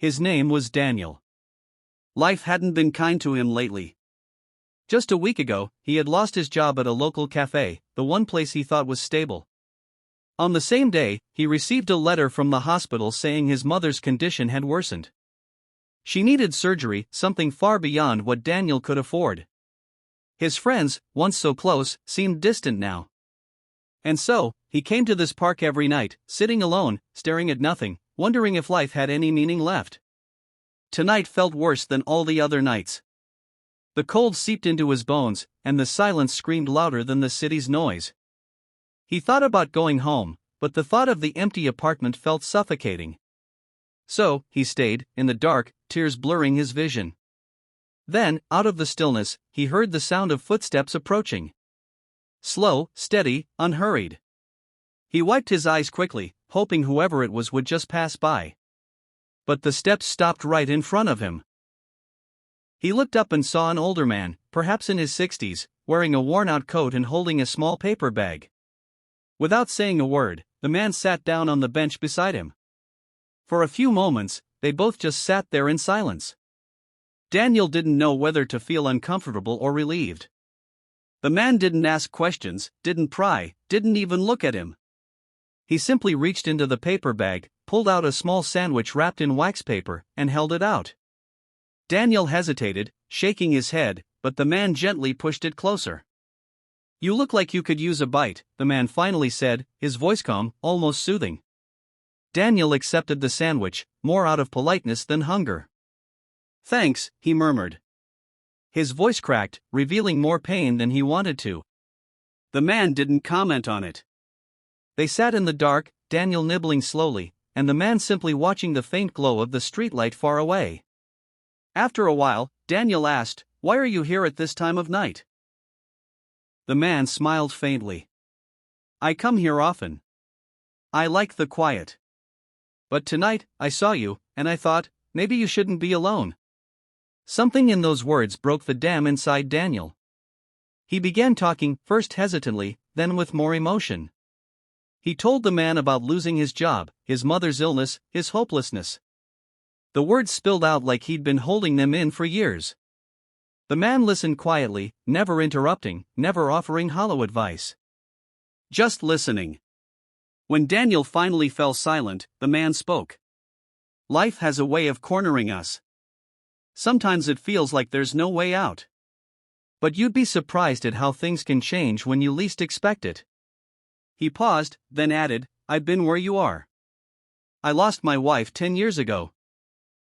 His name was Daniel. Life hadn't been kind to him lately. Just a week ago, he had lost his job at a local cafe, the one place he thought was stable. On the same day, he received a letter from the hospital saying his mother's condition had worsened. She needed surgery, something far beyond what Daniel could afford. His friends, once so close, seemed distant now. And so, he came to this park every night, sitting alone, staring at nothing, wondering if life had any meaning left. Tonight felt worse than all the other nights. The cold seeped into his bones, and the silence screamed louder than the city's noise. He thought about going home, but the thought of the empty apartment felt suffocating. So, he stayed, in the dark, tears blurring his vision. Then, out of the stillness, he heard the sound of footsteps approaching. Slow, steady, unhurried. He wiped his eyes quickly, hoping whoever it was would just pass by. But the steps stopped right in front of him. He looked up and saw an older man, perhaps in his 60s, wearing a worn-out coat and holding a small paper bag. Without saying a word, the man sat down on the bench beside him. For a few moments, they both just sat there in silence. Daniel didn't know whether to feel uncomfortable or relieved. The man didn't ask questions, didn't pry, didn't even look at him. He simply reached into the paper bag, pulled out a small sandwich wrapped in wax paper, and held it out. Daniel hesitated, shaking his head, but the man gently pushed it closer. "You look like you could use a bite," the man finally said, his voice calm, almost soothing. Daniel accepted the sandwich, more out of politeness than hunger. "Thanks," he murmured. His voice cracked, revealing more pain than he wanted to. The man didn't comment on it. They sat in the dark, Daniel nibbling slowly, and the man simply watching the faint glow of the streetlight far away. After a while, Daniel asked, "Why are you here at this time of night?" The man smiled faintly. "I come here often. I like the quiet. But tonight, I saw you, and I thought, maybe you shouldn't be alone." Something in those words broke the dam inside Daniel. He began talking, first hesitantly, then with more emotion. He told the man about losing his job, his mother's illness, his hopelessness. The words spilled out like he'd been holding them in for years. The man listened quietly, never interrupting, never offering hollow advice. Just listening. When Daniel finally fell silent, the man spoke. "Life has a way of cornering us. Sometimes it feels like there's no way out. But you'd be surprised at how things can change when you least expect it." He paused, then added, "I've been where you are. I lost my wife 10 years ago.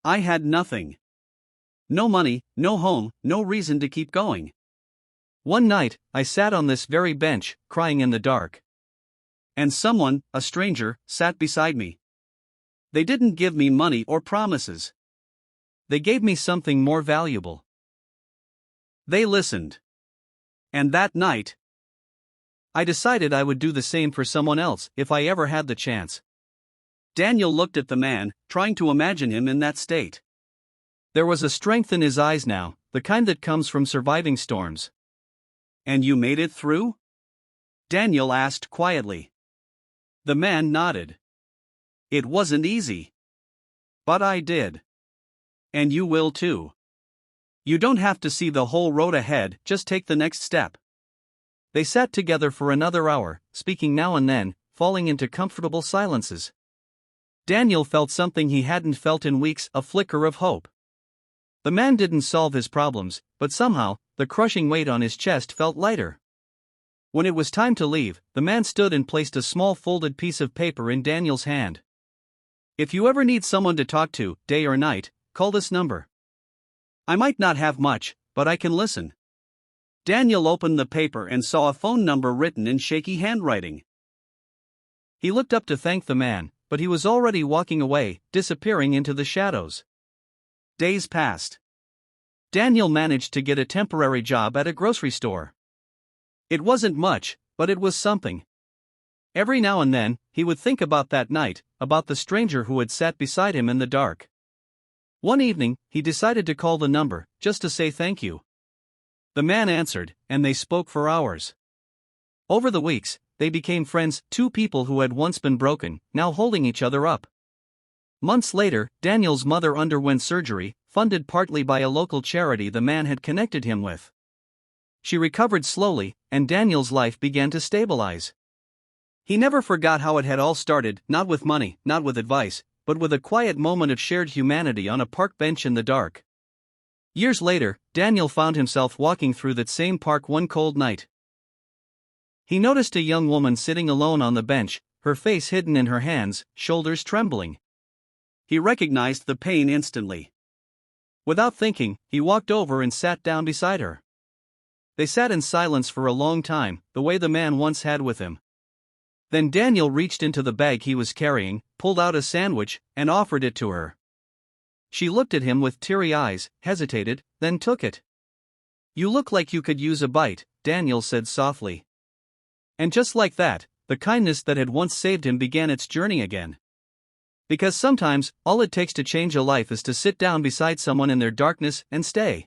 I had nothing. No money, no home, no reason to keep going. One night, I sat on this very bench, crying in the dark. And someone, a stranger, sat beside me. They didn't give me money or promises. They gave me something more valuable. They listened. And that night, I decided I would do the same for someone else if I ever had the chance." Daniel looked at the man, trying to imagine him in that state. There was a strength in his eyes now, the kind that comes from surviving storms. "And you made it through?" Daniel asked quietly. The man nodded. "It wasn't easy. But I did. And you will too. You don't have to see the whole road ahead, just take the next step." They sat together for another hour, speaking now and then, falling into comfortable silences. Daniel felt something he hadn't felt in weeks, a flicker of hope. The man didn't solve his problems, but somehow, the crushing weight on his chest felt lighter. When it was time to leave, the man stood and placed a small folded piece of paper in Daniel's hand. "If you ever need someone to talk to, day or night, call this number. I might not have much, but I can listen." Daniel opened the paper and saw a phone number written in shaky handwriting. He looked up to thank the man, but he was already walking away, disappearing into the shadows. Days passed. Daniel managed to get a temporary job at a grocery store. It wasn't much, but it was something. Every now and then, he would think about that night, about the stranger who had sat beside him in the dark. One evening, he decided to call the number, just to say thank you. The man answered, and they spoke for hours. Over the weeks, they became friends, two people who had once been broken, now holding each other up. Months later, Daniel's mother underwent surgery, funded partly by a local charity the man had connected him with. She recovered slowly, and Daniel's life began to stabilize. He never forgot how it had all started, not with money, not with advice, but with a quiet moment of shared humanity on a park bench in the dark. Years later, Daniel found himself walking through that same park one cold night. He noticed a young woman sitting alone on the bench, her face hidden in her hands, shoulders trembling. He recognized the pain instantly. Without thinking, he walked over and sat down beside her. They sat in silence for a long time, the way the man once had with him. Then Daniel reached into the bag he was carrying, pulled out a sandwich, and offered it to her. She looked at him with teary eyes, hesitated, then took it. "You look like you could use a bite," Daniel said softly. And just like that, the kindness that had once saved him began its journey again. Because sometimes, all it takes to change a life is to sit down beside someone in their darkness and stay.